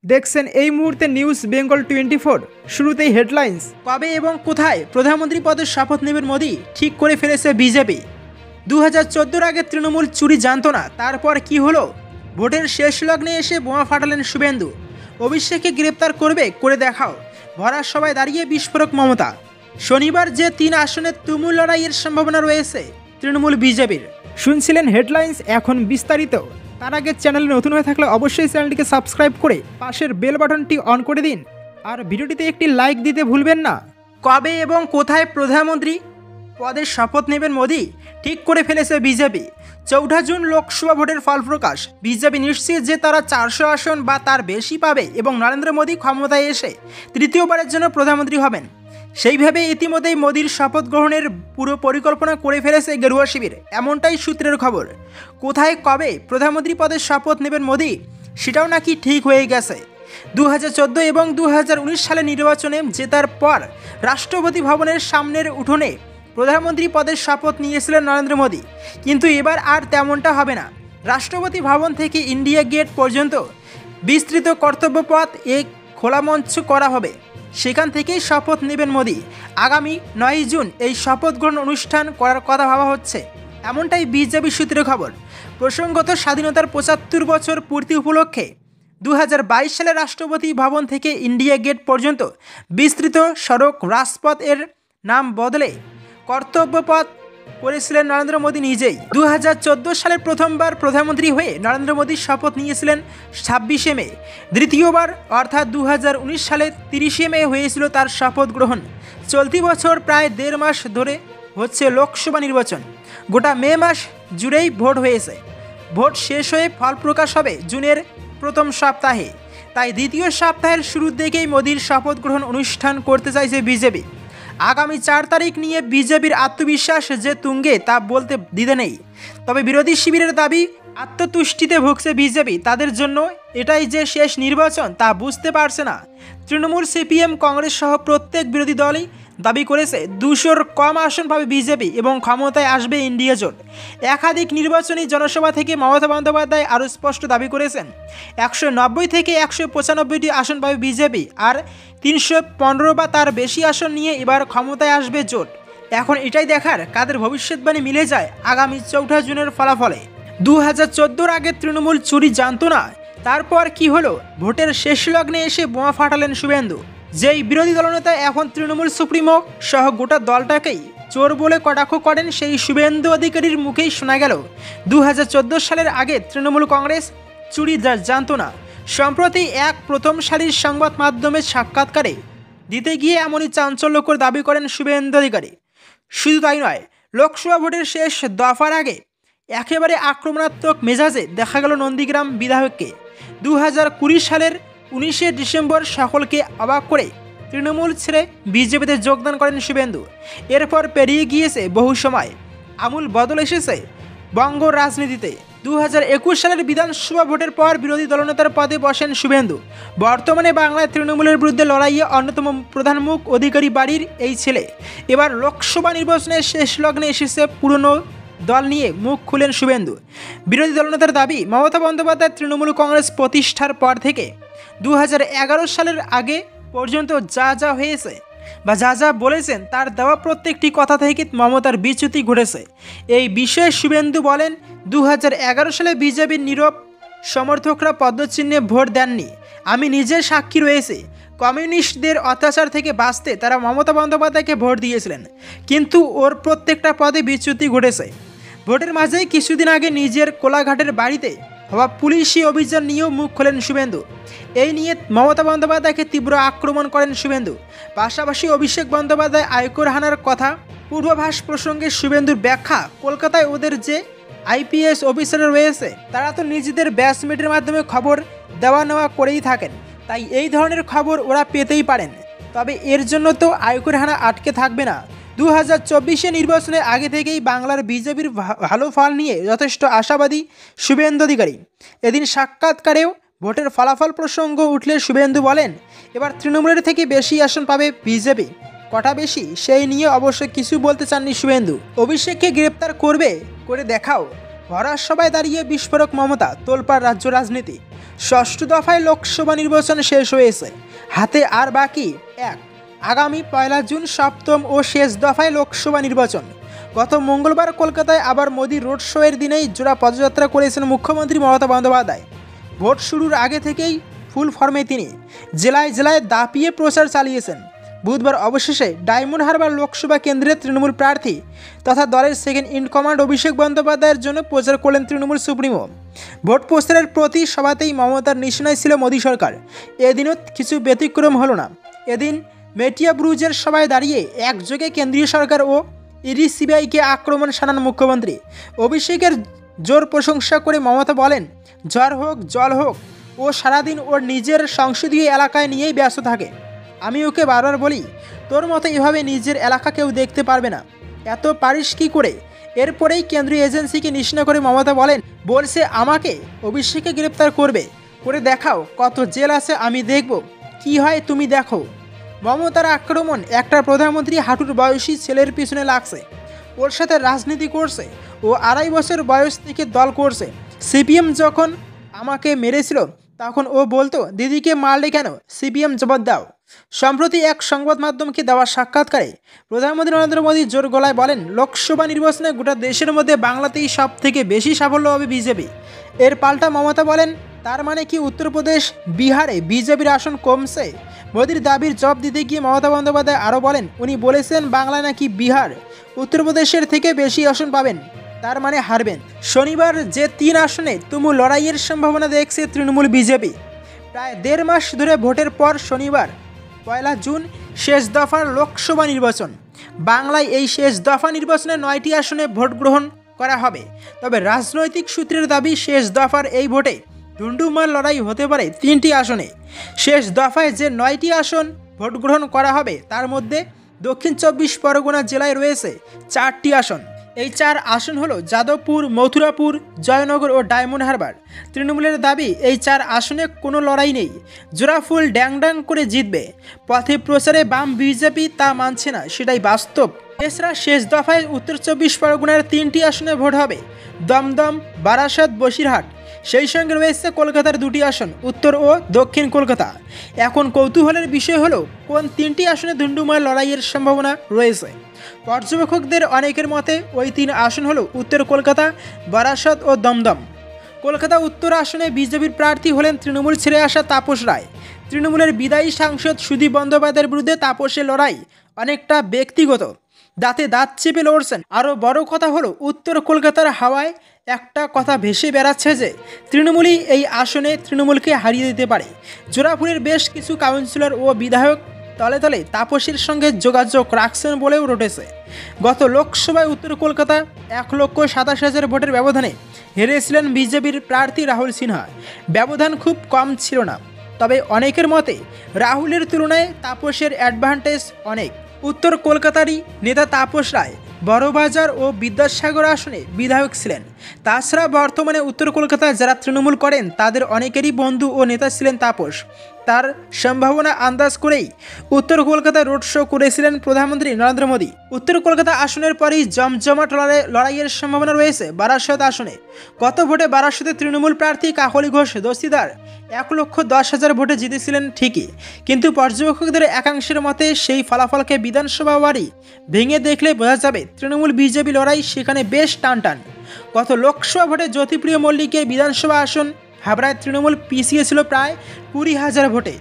দেখছেন এই মুহূর্তে নিউজ বেঙ্গল 24। শুরুতেই হেডলাইন্স। কবে এবং কোথায় প্রধানমন্ত্রী পদের শপথ নেবেন মোদি ঠিক করে ফেলেছে বিজেপি। 2014 আগে তৃণমূল চুরি জানতো না, তারপর কি হলো? ভোটের শেষ লগ্নে এসে বোমা ফাটালেন শুভেন্দু। অভিষেককে গ্রেপ্তার করবে, করে দেখাও। ভরা সভায় দাঁড়িয়ে বিস্ফোরক মমতা। শনিবার যে 3 আসনে তুমুল লড়াইয়ের সম্ভাবনা রয়েছে তৃণমূল বিজেপির। শুনছিলেন হেডলাইন্স, এখন বিস্তারিত। তার আগে চ্যানেলে নতুন হয়ে থাকলে অবশ্যই চ্যানেলটিকে সাবস্ক্রাইব করে পাশের বেল বাটনটি অন করে দিন, আর ভিডিওটিতে একটি লাইক দিতে ভুলবেন না। কবে এবং কোথায় প্রধানমন্ত্রী পদের শপথ নেবেন মোদি ঠিক করে ফেলেছে বিজেপি। 4 জুন লোকসভা ভোটের ফল প্রকাশ। বিজেপি নিশ্চিত যে তারা 400 আসন বা তার বেশি পাবে এবং নরেন্দ্র মোদি ক্ষমতায় এসে তৃতীয়বারের জন্য প্রধানমন্ত্রী হবেন। সেইভাবে ইতিমধ্যেই মোদির শপথ গ্রহণের পুরো পরিকল্পনা করে ফেলেছে গেরুয়া শিবির, এমনটাই সূত্রের খবর। কোথায় কবে প্রধানমন্ত্রী পদের শপথ নেবেন মোদি সেটাও নাকি ঠিক হয়ে গেছে। 2014 এবং 2019 সালে নির্বাচনে জেতার পর রাষ্ট্রপতি ভবনের সামনের উঠোনে প্রধানমন্ত্রী পদের শপথ নিয়েছিলেন নরেন্দ্র মোদি, কিন্তু এবার আর তেমনটা হবে না। রাষ্ট্রপতি ভবন থেকে ইন্ডিয়া গেট পর্যন্ত বিস্তৃত কর্তব্যপথ খোলা মঞ্চ করা হবে, সেখান থেকেই শপথ নেবেন মোদি। আগামী 9 জুন এই শপথ গ্রহণ অনুষ্ঠান করার কথা ভাবা হচ্ছে, এমনটাই বিজেপি সূত্রে খবর। প্রসঙ্গত, স্বাধীনতার 75 বছর পূর্তি উপলক্ষে 2022 সালে রাষ্ট্রপতি ভবন থেকে ইন্ডিয়া গেট পর্যন্ত বিস্তৃত সড়ক রাজপথ এর নাম বদলে কর্তব্যপথ করেছিলেন নরেন্দ্র মোদি নিজেই। 2014 সালে প্রথমবার প্রধানমন্ত্রী হয়ে নরেন্দ্র মোদি শপথ নিয়েছিলেন 26শে মে। দ্বিতীয়বার অর্থাৎ 2019 সালে 30শে মে হয়েছিল তার শপথ গ্রহণ। চলতি বছর প্রায় 1.5 মাস ধরে হচ্ছে লোকসভা নির্বাচন। গোটা মে মাস জুড়েই ভোট হয়েছে। ভোট শেষ হয়ে ফল প্রকাশ হবে জুনের প্রথম সপ্তাহে। তাই দ্বিতীয় সপ্তাহের শুরুর দিকেই মোদির শপথ গ্রহণ অনুষ্ঠান করতে চাইছে বিজেপি। আগামী 4 তারিখ নিয়ে বিজেপির আত্মবিশ্বাস যে তুঙ্গে তা বলতে দ্বিধা নেই। তবে বিরোধী শিবিরের দাবি, আত্মতুষ্টিতে ভুগছে বিজেপি, তাদের জন্য এটাই যে শেষ নির্বাচন তা বুঝতে পারছে না। তৃণমূল, সিপিএম, কংগ্রেস সহ প্রত্যেক বিরোধী দলই দাবি করেছে 200-র কম আসন পাবে বিজেপি এবং ক্ষমতায় আসবে ইন্ডিয়া জোট। একাধিক নির্বাচনী জনসভা থেকে মমতা বন্দ্যোপাধ্যায় আরও স্পষ্ট দাবি করেছেন 190 থেকে 195টি আসন পাবে বিজেপি, আর 315 বা তার বেশি আসন নিয়ে এবার ক্ষমতায় আসবে জোট। এখন এটাই দেখার কাদের ভবিষ্যৎবাণী মিলে যায় আগামী 4 জুনের ফলাফলে। 2014-র আগে তৃণমূল চুরি জানতো না, তারপর কি হলো? ভোটের শেষ লগ্নে এসে বোমা ফাটালেন শুভেন্দু। যেই বিরোধী দলনেতা এখন তৃণমূল সুপ্রিমো সহ গোটা দলটাকেই চোর বলে কটাক্ষ করেন, সেই শুভেন্দু অধিকারীর মুখেই শোনা গেল 2014 সালের আগে তৃণমূল কংগ্রেস চুরি জানতো না। সম্প্রতি এক প্রথম সারির সংবাদ মাধ্যমের সাক্ষাৎকারে দিতে গিয়ে এমনই চাঞ্চল্যকর দাবি করেন শুভেন্দু অধিকারী। শুধু তাই নয়, লোকসভা ভোটের শেষ দফার আগে একেবারে আক্রমণাত্মক মেজাজে দেখা গেল নন্দীগ্রাম বিধায়ককে। 2020 সালের 19শে ডিসেম্বর সকলকে অবাক করে তৃণমূল ছেড়ে বিজেপিতে যোগদান করেন শুভেন্দু। এরপর পেরিয়ে গিয়েছে বহু সময়, আমূল বদল এসেছে বঙ্গ রাজনীতিতে। 2021 সালের বিধানসভা ভোটের পর বিরোধী দলনেতার পদে বসেন শুভেন্দু। বর্তমানে বাংলায় তৃণমূলের বিরুদ্ধে লড়াইয়ে অন্যতম প্রধান মুখ অধিকারী বাড়ির এই ছেলে এবার লোকসভা নির্বাচনের শেষ লগ্নে এসেছে। পুরনো দল নিয়ে মুখ খুলেন শুভেন্দু। বিরোধী দলনেতার দাবি, মমতা বন্দ্যোপাধ্যায় তৃণমূল কংগ্রেস প্রতিষ্ঠার পর থেকে 2011 সালের আগে পর্যন্ত যা যা হয়েছে বা যা যা বলেছেন তার দেওয়া প্রত্যেকটি কথা থেকে মমতার বিচ্যুতি ঘটেছে। এই বিষয়ে শুভেন্দু বলেন, 2011 সালে বিজেপির নীরব সমর্থকরা পদ্মচিহ্নে ভোট দেননি। আমি নিজে সাক্ষী রয়েছে। কমিউনিস্টদের অত্যাচার থেকে বাঁচতে তারা মমতা বন্দ্যোপাধ্যায়কে ভোট দিয়েছিলেন, কিন্তু ওর প্রত্যেকটা পদে বিচ্যুতি ঘটেছে। ভোটের মাঝেই কিছুদিন আগে নিজের কোলাঘাটের বাড়িতে হওয়া পুলিশি অভিযান নিয়েও মুখ খোলেন শুভেন্দু। এই নিয়ে মমতা বন্দ্যোপাধ্যায়কে তীব্র আক্রমণ করেন শুভেন্দু। পাশাপাশি অভিষেক বন্দ্যোপাধ্যায় আয়কর হানার কথা পূর্বাভাস প্রসঙ্গে শুভেন্দুর ব্যাখ্যা, কলকাতায় ওদের যে আইপিএস অফিসার রয়েছে তারা তো নিজেদের ব্যাচমেটের মাধ্যমে খবর দেওয়া নেওয়া করেই থাকেন, তাই এই ধরনের খবর ওরা পেতেই পারেন। তবে এর জন্য তো আয়কর হানা আটকে থাকবে না। 2024 নির্বাচনের আগে থেকেই বাংলার বিজেপির ভালো ফল নিয়ে যথেষ্ট আশাবাদী শুভেন্দু অধিকারী। এদিন সাক্ষাৎকারেও ভোটের ফলাফল প্রসঙ্গ উঠলে শুভেন্দু বলেন, এবার তৃণমূলের থেকে বেশি আসন পাবে বিজেপি। কটা বেশি সেই নিয়ে অবশ্য কিছু বলতে চাননি শুভেন্দু। অভিষেককে গ্রেপ্তার করবে, করে দেখাও। ভরা সভায় দাঁড়িয়ে বিস্ফোরক মমতা, তোলপাড় রাজ্য রাজনীতি। ষষ্ঠ দফায় লোকসভা নির্বাচন শেষ হয়েছে, হাতে আর বাকি আগামী 1 জুন সপ্তম ও শেষ দফায় লোকসভা নির্বাচন। গত মঙ্গলবার কলকাতায় আবার মোদি রোড শোয়ের দিনেই জোড়া পদযাত্রা করেছেন মুখ্যমন্ত্রী মমতা বন্দ্যোপাধ্যায়। ভোট শুরুর আগে থেকেই ফুল ফর্মে তিনি জেলায় জেলায় দাপিয়ে প্রচার চালিয়েছেন। বুধবার অবশেষে ডায়মন্ড হারবার লোকসভা কেন্দ্রের তৃণমূল প্রার্থী তথা দলের সেকেন্ড ইন কমান্ড অভিষেক বন্দ্যোপাধ্যায়ের জন্য প্রচার করলেন তৃণমূল সুপ্রিমো। ভোট প্রচারের প্রতি সভাতেই মমতার নিশানায় ছিল মোদী সরকার। এদিনও কিছু ব্যতিক্রম হলো না। এদিন মেটিয়া ব্রুজের সভায় দাঁড়িয়ে একযোগে কেন্দ্রীয় সরকার ও ইডি সিবিআইকে আক্রমণ শানান মুখ্যমন্ত্রী। অভিষেকের জোর প্রশংসা করে মমতা বলেন, ঝড় হোক জল হোক, ও সারাদিন ওর নিজের সংসদীয় এলাকায় নিয়েই ব্যস্ত থাকে। আমি ওকে বারবার বলি, তোর মতো এভাবে নিজের এলাকা কেউ দেখতে পারবে না, এত পারিস কী করে। এরপরেই কেন্দ্রীয় এজেন্সিকে নিশানা করে মমতা বলেন, বলছে আমাকে অভিষেকে গ্রেপ্তার করে দেখাও, কত জেল আছে আমি দেখব, কি হয় তুমি দেখো। মমতার আক্রমণ, একটা প্রধানমন্ত্রী হাঁটুর বয়সী ছেলের পিছনে লাগছে, ওর সাথে রাজনীতি করছে, ও 2.5 বছর বয়স থেকে দল করছে। সিপিএম যখন আমাকে মেরেছিল তখন ও বলতো, দিদিকে মারলে কেন, সিপিএম জবাব দাও। সম্প্রতি এক সংবাদ মাধ্যমকে দেওয়া সাক্ষাৎকারে প্রধানমন্ত্রী নরেন্দ্র মোদী জোর গলায় বলেন, লোকসভা নির্বাচনে গোটা দেশের মধ্যে বাংলাতেই সব থেকে বেশি সাফল্য হবে বিজেপি। এর পাল্টা মমতা বলেন, তার মানে কি উত্তরপ্রদেশ বিহারে বিজেপির আসন কমছে। মোদীর দাবির জবাব দিতে গিয়ে মমতা বন্দ্যোপাধ্যায় আরও বলেন, উনি বলেছেন বাংলায় নাকি বিহার উত্তরপ্রদেশের থেকে বেশি আসন পাবেন, তার মানে হারবেন। শনিবার যে 3 আসনে তুমুল লড়াইয়ের সম্ভাবনা দেখছে তৃণমূল বিজেপি। প্রায় 1.5 মাস ধরে ভোটের পর শনিবার 1 জুন শেষ দফার লোকসভা নির্বাচন। বাংলায় এই শেষ দফা নির্বাচনে 9টি আসনে ভোট গ্রহণ করা হবে। তবে রাজনৈতিক সূত্রের দাবি, শেষ দফার এই ভোটে ধুন্ধুমার লড়াই হতে পারে 3টি আসনে। শেষ দফায় যে 9টি আসন ভোট গ্রহণ করা হবে তার মধ্যে দক্ষিণ 24 পরগনা জেলায় রয়েছে 4টি আসন। এই 4 আসন হলো যাদবপুর, মথুরাপুর, জয়নগর ও ডায়মন্ড হারবার। তৃণমূলের দাবি, এই 4 আসনে কোনো লড়াই নেই, জোড়াফুল ড্যাং করে জিতবে। পথে প্রচারে বাম বিজেপি তা মানছে না, সেটাই বাস্তব। এছাড়া শেষ দফায় উত্তর 24 পরগনার 3টি আসনে ভোট হবে, দমদম, বারাসাত, বসিরহাট। সেই সঙ্গে রয়েছে কলকাতার 2টি আসন, উত্তর ও দক্ষিণ কলকাতা। এখন কৌতূহলের বিষয় হলো, কোন 3টি আসনে ধুন্ধুমার লড়াইয়ের সম্ভাবনা রয়েছে। পর্যবেক্ষকদের অনেকের মতে ওই 3 আসন হলো উত্তর কলকাতা, বারাসত ও দমদম। কলকাতা উত্তর আসনে বিজেপির প্রার্থী হলেন তৃণমূল ছেড়ে আসা তাপস রায়। তৃণমূলের বিদায়ী সাংসদ সুদীপ বন্দ্যোপাধ্যায়ের বিরুদ্ধে তাপসের লড়াই অনেকটা ব্যক্তিগত, দাঁতে দাঁত চেপে লড়ছেন। আরও বড় কথা হলো, উত্তর কলকাতার হাওয়ায় একটা কথা ভেসে বেড়াচ্ছে যে তৃণমূলই এই আসনে তৃণমূলকে হারিয়ে দিতে পারে। জোড়াফুলের বেশ কিছু কাউন্সিলর ও বিধায়ক তলে তলে তাপসের সঙ্গে যোগাযোগ রাখছেন বলেও রটেছে। গত লোকসভায় উত্তর কলকাতা 1,27,000 ভোটের ব্যবধানে হেরেছিলেন বিজেপির প্রার্থী রাহুল সিনহা। ব্যবধান খুব কম ছিল না, তবে অনেকের মতে রাহুলের তুলনায় তাপসের অ্যাডভান্টেজ অনেক। উত্তর কলকাতারই নেতা তাপস রায় বড়বাজার ও বিদ্যাসাগর আসনে বিধায়ক ছিলেন। তাছাড়া বর্তমানে উত্তর কলকাতায় যারা তৃণমূল করেন তাদের অনেকেরই বন্ধু ও নেতা ছিলেন তাপস। তার সম্ভাবনা আন্দাজ করেই উত্তর কলকাতায় রোড শো করেছিলেন প্রধানমন্ত্রী নরেন্দ্র মোদী। উত্তর কলকাতা আসনের পরই জমজমাট লড়াইয়ের সম্ভাবনা রয়েছে বারাসত আসনে। গত ভোটে বারাসতে তৃণমূল প্রার্থী কাকলি ঘোষ দস্তিদার 1,10,000 ভোটে জিতেছিলেন ঠিকই, কিন্তু পর্যবেক্ষকদের একাংশের মতে সেই ফলাফলকে বিধানসভা ওয়ারি ভেঙে দেখলে বোঝা যাবে তৃণমূল বিজেপি লড়াই সেখানে বেশ টানটান। গত লোকসভা ভোটে জ্যোতিপ্রিয় মল্লিকের বিধানসভা আসন হাবড়ায় তৃণমূল পিছিয়ে ছিল প্রায় 20,000 ভোটে।